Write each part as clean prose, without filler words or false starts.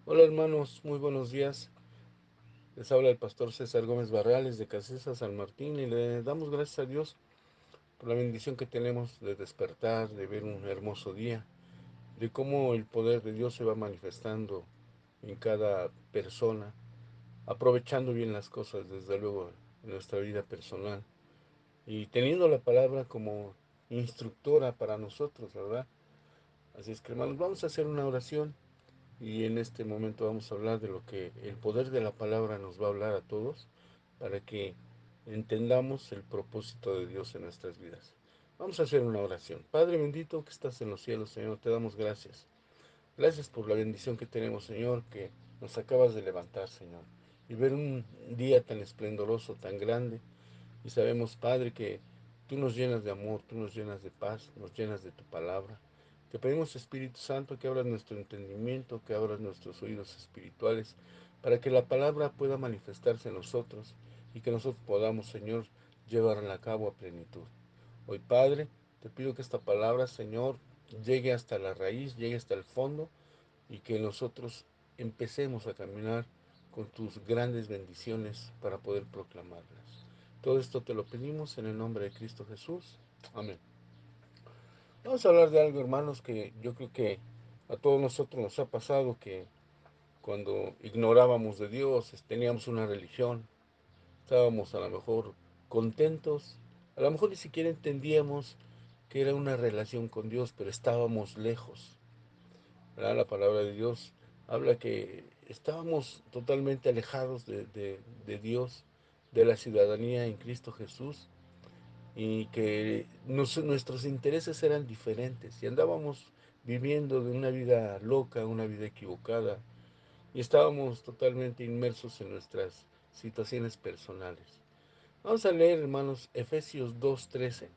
Hola hermanos, muy buenos días. Les habla el pastor César Gómez Barrales de Casesa San Martín y le damos gracias a Dios por la bendición que tenemos de despertar, de ver un hermoso día, de cómo el poder de Dios se va manifestando en cada persona, aprovechando bien las cosas, desde luego, en nuestra vida personal y teniendo la palabra como instructora para nosotros, ¿verdad? Así es que hermanos, vamos a hacer una oración. Y en este momento vamos a hablar de lo que el poder de la palabra nos va a hablar a todos para que entendamos el propósito de Dios en nuestras vidas. Vamos a hacer una oración. Padre bendito que estás en los cielos, Señor, te damos gracias. Gracias por la bendición que tenemos, Señor, que nos acabas de levantar, Señor, y ver un día tan esplendoroso, tan grande, y sabemos, Padre, que tú nos llenas de amor, tú nos llenas de paz, nos llenas de tu palabra. Te pedimos, Espíritu Santo, que abras nuestro entendimiento, que abras nuestros oídos espirituales, para que la palabra pueda manifestarse en nosotros y que nosotros podamos, Señor, llevarla a cabo a plenitud. Hoy, Padre, te pido que esta palabra, Señor, llegue hasta la raíz, llegue hasta el fondo y que nosotros empecemos a caminar con tus grandes bendiciones para poder proclamarlas. Todo esto te lo pedimos en el nombre de Cristo Jesús. Amén. Vamos a hablar de algo, hermanos, que yo creo que a todos nosotros nos ha pasado, que cuando ignorábamos de Dios, teníamos una religión, estábamos a lo mejor contentos, a lo mejor ni siquiera entendíamos que era una relación con Dios, pero estábamos lejos. ¿Verdad? La palabra de Dios habla que estábamos totalmente alejados de Dios, de la ciudadanía en Cristo Jesús, y que nuestros intereses eran diferentes y andábamos viviendo de una vida loca, una vida equivocada, y estábamos totalmente inmersos en nuestras situaciones personales. Vamos a leer, hermanos, Efesios 2:13,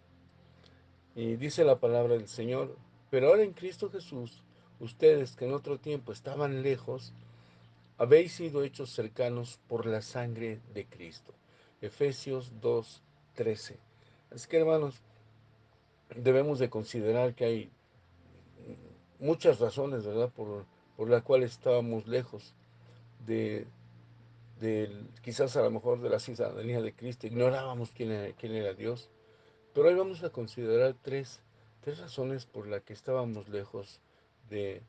y dice la palabra del Señor: pero ahora en Cristo Jesús, ustedes que en otro tiempo estaban lejos, habéis sido hechos cercanos por la sangre de Cristo. Efesios 2:13. Así que, hermanos, debemos de considerar que hay muchas razones, ¿verdad?, por la cual estábamos lejos de, quizás a lo mejor de la ciudadanía de Cristo, ignorábamos quién era Dios, pero hoy vamos a considerar tres razones por las que estábamos lejos de,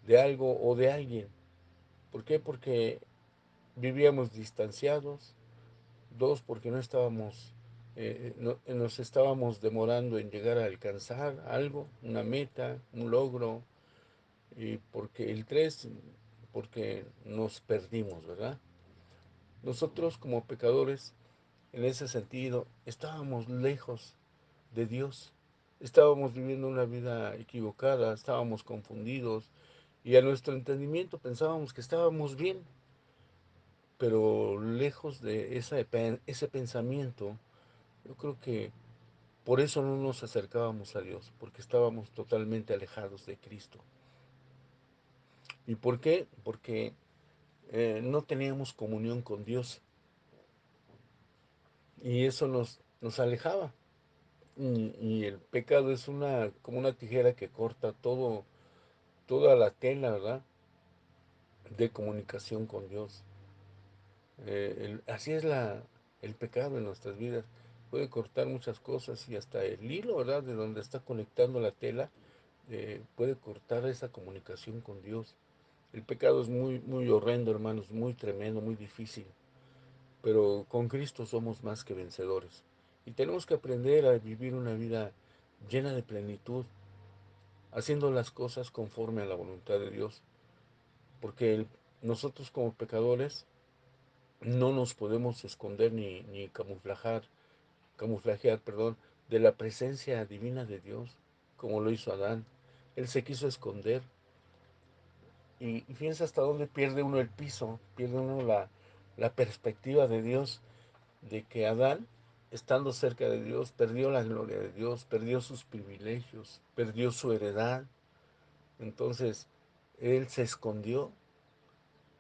de algo o de alguien. ¿Por qué? Porque vivíamos distanciados. Dos, porque no estábamos, nos estábamos demorando en llegar a alcanzar algo, una meta, un logro. Y porque el tres, porque nos perdimos, ¿verdad? Nosotros como pecadores, en ese sentido, estábamos lejos de Dios. Estábamos viviendo una vida equivocada, estábamos confundidos y a nuestro entendimiento pensábamos que estábamos bien, pero lejos de ese pensamiento, yo creo que por eso no nos acercábamos a Dios, porque estábamos totalmente alejados de Cristo. ¿Y por qué? Porque no teníamos comunión con Dios y eso nos alejaba. Y el pecado es como una tijera que corta toda la tela, ¿verdad?, de comunicación con Dios. Así es el pecado en nuestras vidas. Puede cortar muchas cosas y hasta el hilo, ¿verdad?, de donde está conectando la tela, puede cortar esa comunicación con Dios. El pecado es muy, muy horrendo, hermanos, muy tremendo, muy difícil, pero con Cristo somos más que vencedores. Y tenemos que aprender a vivir una vida llena de plenitud, haciendo las cosas conforme a la voluntad de Dios, porque nosotros como pecadores no nos podemos esconder ni camuflajear, perdón, de la presencia divina de Dios, como lo hizo Adán. Él se quiso esconder y fíjense hasta dónde pierde uno el piso, pierde uno la perspectiva de Dios, de que Adán, estando cerca de Dios, perdió la gloria de Dios, perdió sus privilegios, perdió su heredad. Entonces, él se escondió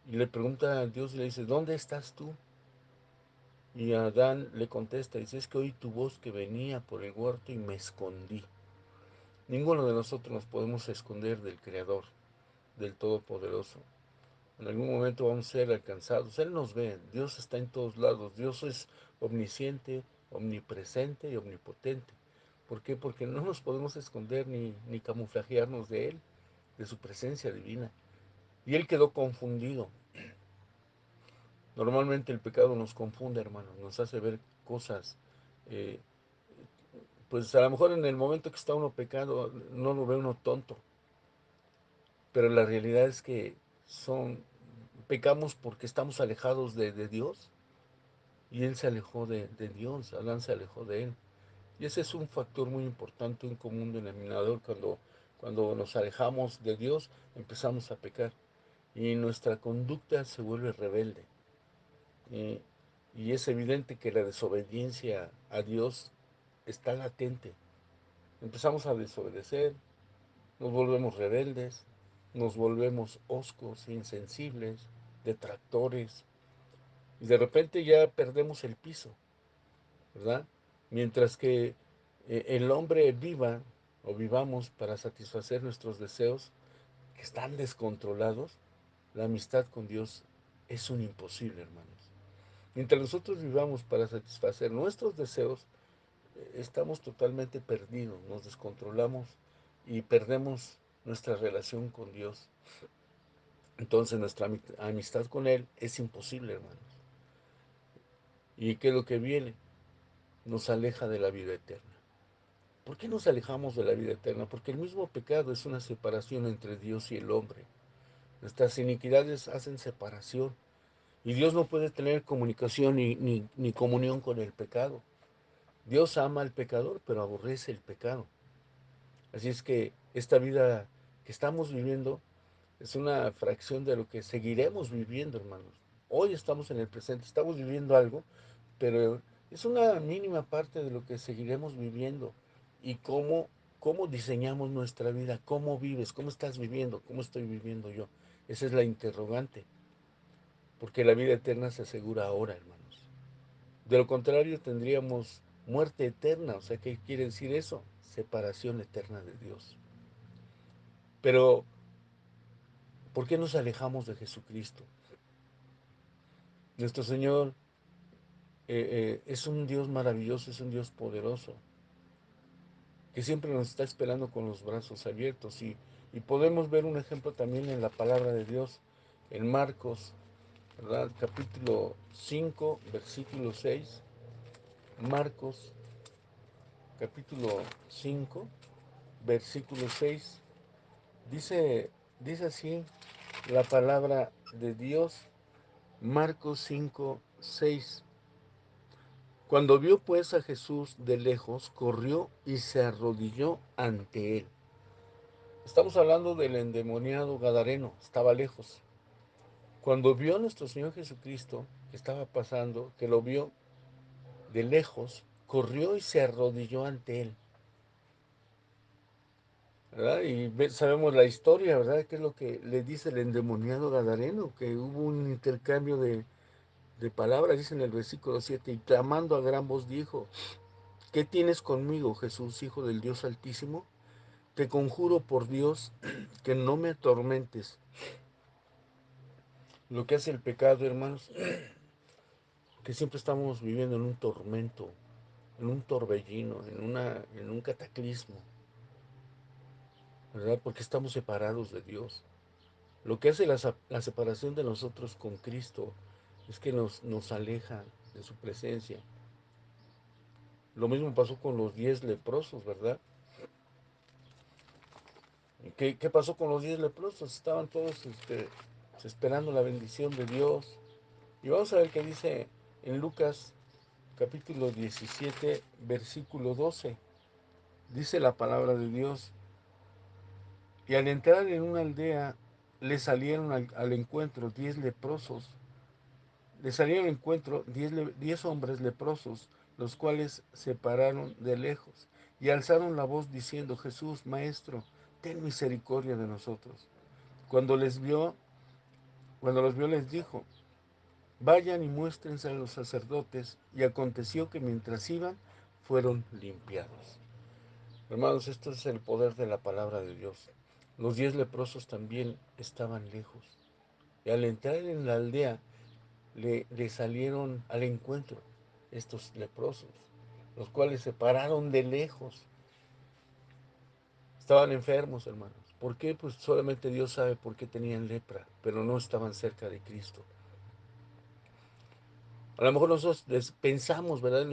y le pregunta a Dios y le dice: ¿dónde estás tú? Y Adán le contesta, dice: es que oí tu voz que venía por el huerto y me escondí. Ninguno de nosotros nos podemos esconder del Creador, del Todopoderoso. En algún momento vamos a ser alcanzados. Él nos ve, Dios está en todos lados. Dios es omnisciente, omnipresente y omnipotente. ¿Por qué? Porque no nos podemos esconder ni camuflajearnos de Él, de su presencia divina. Y Él quedó confundido. Normalmente el pecado nos confunde, hermanos, nos hace ver cosas. eh, pues a lo mejor en el momento que está uno pecado no lo ve uno tonto, pero la realidad es que son pecamos porque estamos alejados de Dios y Él se alejó de Dios, Adán se alejó de Él. Y ese es un factor muy importante, un común denominador cuando nos alejamos de Dios, empezamos a pecar y nuestra conducta se vuelve rebelde. Y, y es evidente que la desobediencia a Dios está latente. Empezamos a desobedecer, nos volvemos rebeldes, nos volvemos hoscos, insensibles, detractores, y de repente ya perdemos el piso, ¿verdad? Mientras que el hombre viva o vivamos para satisfacer nuestros deseos que están descontrolados, la amistad con Dios es un imposible, hermanos. Mientras nosotros vivamos para satisfacer nuestros deseos, estamos totalmente perdidos, nos descontrolamos y perdemos nuestra relación con Dios. Entonces nuestra amistad con Él es imposible, hermanos. ¿Y qué es lo que viene? Nos aleja de la vida eterna. ¿Por qué nos alejamos de la vida eterna? Porque el mismo pecado es una separación entre Dios y el hombre. Nuestras iniquidades hacen separación. Y Dios no puede tener comunicación ni comunión con el pecado. Dios ama al pecador, pero aborrece el pecado. Así es que esta vida que estamos viviendo es una fracción de lo que seguiremos viviendo, hermanos. Hoy estamos en el presente, estamos viviendo algo, pero es una mínima parte de lo que seguiremos viviendo. Y cómo diseñamos nuestra vida, cómo vives, cómo estás viviendo, cómo estoy viviendo yo. Esa es la interrogante, porque la vida eterna se asegura ahora, hermanos. De lo contrario, tendríamos muerte eterna. O sea, ¿qué quiere decir eso? Separación eterna de Dios. Pero, ¿por qué nos alejamos de Jesucristo? Nuestro Señor es un Dios maravilloso, es un Dios poderoso, que siempre nos está esperando con los brazos abiertos. Y podemos ver un ejemplo también en la palabra de Dios, en Marcos, ¿verdad? Capítulo 5 versículo 6. Marcos, capítulo 5 versículo 6. Dice, dice así la palabra de Dios, Marcos 5 6. Cuando vio pues a Jesús de lejos, corrió y se arrodilló ante él. Estamos hablando del endemoniado Gadareno, estaba lejos. Cuando vio a nuestro Señor Jesucristo, que estaba pasando, que lo vio de lejos, corrió y se arrodilló ante él, ¿verdad? Y sabemos la historia, ¿verdad? ¿Qué es lo que le dice el endemoniado Gadareno? Que hubo un intercambio de palabras, dice en el versículo 7, y clamando a gran voz dijo, ¿qué tienes conmigo, Jesús, Hijo del Dios Altísimo? Te conjuro por Dios que no me atormentes. Lo que hace el pecado, hermanos, que siempre estamos viviendo en un tormento, en un torbellino, en un cataclismo, ¿verdad? Porque estamos separados de Dios. Lo que hace la separación de nosotros con Cristo es que nos aleja de su presencia. Lo mismo pasó con los 10 leprosos, ¿verdad? ¿Qué pasó con los 10 leprosos? Estaban todos esperando la bendición de Dios. Y vamos a ver qué dice en Lucas capítulo 17, versículo 12. Dice la palabra de Dios. Y al entrar en una aldea, le salieron al encuentro 10 leprosos. Le salieron al encuentro 10 hombres leprosos, los cuales se pararon de lejos y alzaron la voz diciendo, Jesús, Maestro, ten misericordia de nosotros. Cuando les vio, cuando los vio les dijo, vayan y muéstrense a los sacerdotes. Y aconteció que mientras iban, fueron limpiados. Hermanos, esto es el poder de la palabra de Dios. Los 10 leprosos también estaban lejos. Y al entrar en la aldea, le salieron al encuentro estos leprosos, los cuales se pararon de lejos. Estaban enfermos, hermanos. ¿Por qué? Pues solamente Dios sabe por qué tenían lepra, pero no estaban cerca de Cristo. A lo mejor nosotros pensamos, ¿verdad? En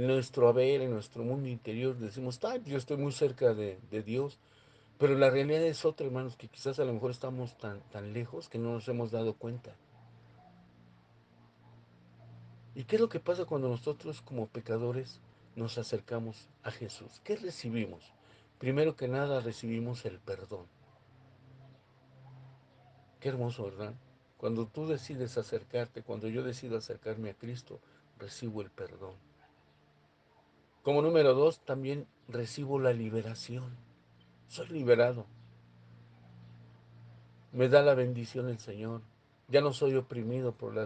nuestro haber, en nuestro mundo interior, decimos, ay, yo estoy muy cerca de Dios. Pero la realidad es otra, hermanos, que quizás a lo mejor estamos tan lejos que no nos hemos dado cuenta. ¿Y qué es lo que pasa cuando nosotros como pecadores nos acercamos a Jesús? ¿Qué recibimos? Primero que nada recibimos el perdón. Qué hermoso, ¿verdad? Cuando tú decides acercarte, cuando yo decido acercarme a Cristo, recibo el perdón. Como número dos, también recibo la liberación. Soy liberado. Me da la bendición el Señor. Ya no soy oprimido por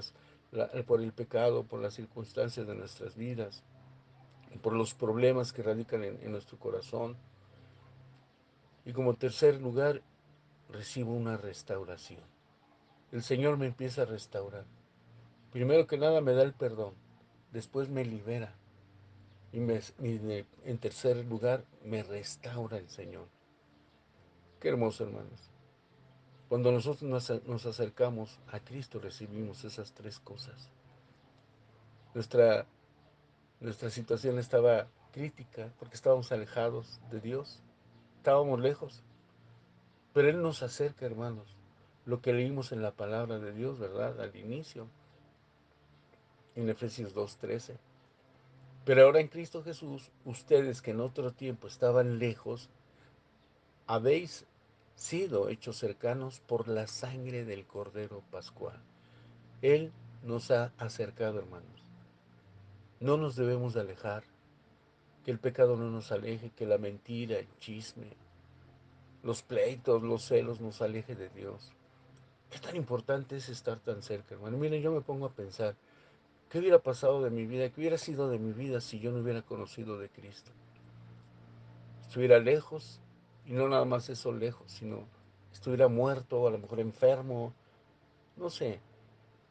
el pecado, por las circunstancias de nuestras vidas, por los problemas que radican en nuestro corazón. Y como tercer lugar, recibo una restauración. El Señor me empieza a restaurar. Primero que nada me da el perdón, después me libera y en tercer lugar me restaura el Señor. Qué hermoso, hermanos. Cuando nosotros nos acercamos a Cristo recibimos esas tres cosas. Nuestra, nuestra situación estaba crítica porque estábamos alejados de Dios, estábamos lejos, pero Él nos acerca, hermanos. Lo que leímos en la palabra de Dios, ¿verdad? Al inicio, en Efesios 2:13. Pero ahora en Cristo Jesús, ustedes que en otro tiempo estaban lejos, habéis sido hechos cercanos por la sangre del Cordero Pascual. Él nos ha acercado, hermanos. No nos debemos de alejar, que el pecado no nos aleje, que la mentira, el chisme, los pleitos, los celos nos aleje de Dios. ¿Qué tan importante es estar tan cerca, hermano? Miren, yo me pongo a pensar, ¿qué hubiera pasado de mi vida? ¿Qué hubiera sido de mi vida si yo no hubiera conocido de Cristo? Estuviera lejos, y no nada más eso lejos, sino estuviera muerto, a lo mejor enfermo, no sé.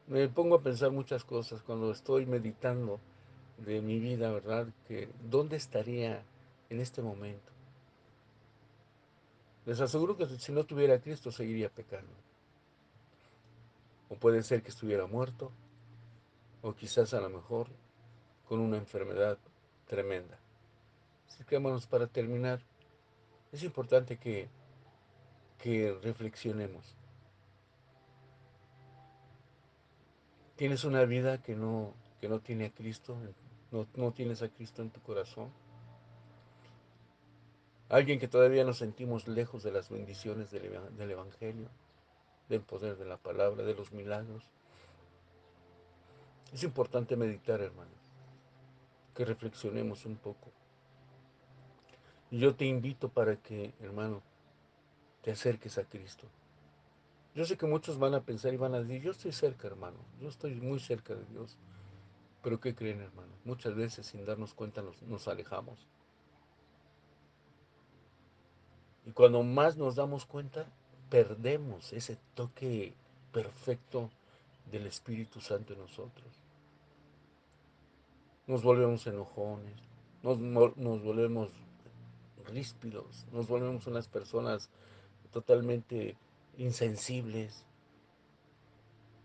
Me pongo a pensar muchas cosas cuando estoy meditando de mi vida, ¿verdad? Que ¿dónde estaría en este momento? Les aseguro que si no tuviera a Cristo seguiría pecando. O puede ser que estuviera muerto, o quizás a lo mejor con una enfermedad tremenda. Así que, hermanos, para terminar, es importante que reflexionemos. Tienes una vida que no tiene a Cristo, no tienes a Cristo en tu corazón. Alguien que todavía nos sentimos lejos de las bendiciones del Evangelio, del poder de la palabra, de los milagros. Es importante meditar, hermanos, que reflexionemos un poco. Y yo te invito para que, hermano, te acerques a Cristo. Yo sé que muchos van a pensar y van a decir, yo estoy cerca, hermano, yo estoy muy cerca de Dios. Pero ¿qué creen, hermano? Muchas veces sin darnos cuenta nos alejamos. Y cuando más nos damos cuenta, perdemos ese toque perfecto del Espíritu Santo en nosotros. Nos volvemos enojones, nos volvemos ríspidos, nos volvemos unas personas totalmente insensibles,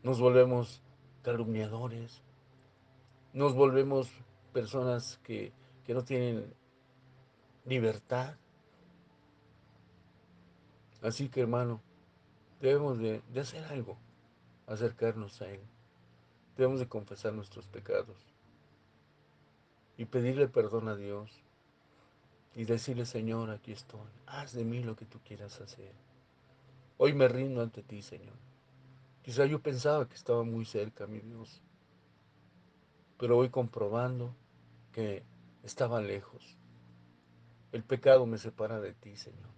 nos volvemos calumniadores, nos volvemos personas que no tienen libertad. Así que, hermano, debemos de hacer algo, acercarnos a Él. Debemos de confesar nuestros pecados y pedirle perdón a Dios y decirle, Señor, aquí estoy, haz de mí lo que tú quieras hacer. Hoy me rindo ante ti, Señor. Quizá yo pensaba que estaba muy cerca, mi Dios, pero voy comprobando que estaba lejos. El pecado me separa de ti, Señor.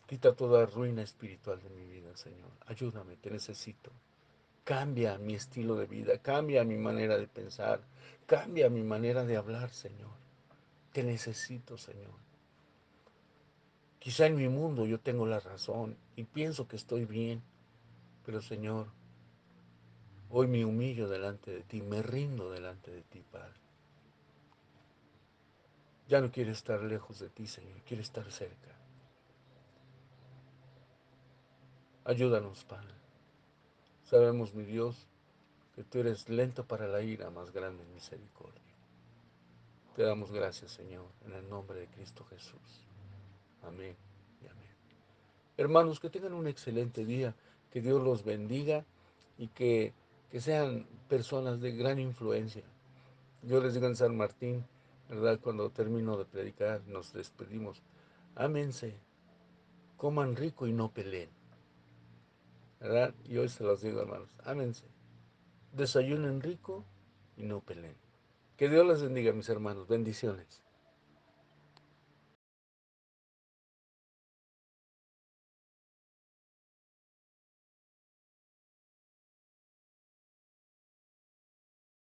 Quita toda ruina espiritual de mi vida, Señor. Ayúdame, te necesito. Cambia mi estilo de vida, cambia mi manera de pensar, cambia mi manera de hablar, Señor. Te necesito, Señor. Quizá en mi mundo yo tengo la razón y pienso que estoy bien, Pero Señor, hoy me humillo delante de ti, me rindo delante de ti, Padre. Ya no quiero estar lejos de ti, Señor, quiero estar cerca. Ayúdanos, Padre. Sabemos, mi Dios, que tú eres lento para la ira, más grande en misericordia. Te damos gracias, Señor, en el nombre de Cristo Jesús. Amén y amén. Hermanos, que tengan un excelente día, que Dios los bendiga y que sean personas de gran influencia. Yo les digo en San Martín, ¿verdad? Cuando termino de predicar, nos despedimos. Ámense, coman rico y no peleen, ¿verdad? Y hoy se los digo, hermanos, ámense, desayunen rico y no peleen. Que Dios les bendiga, mis hermanos. Bendiciones.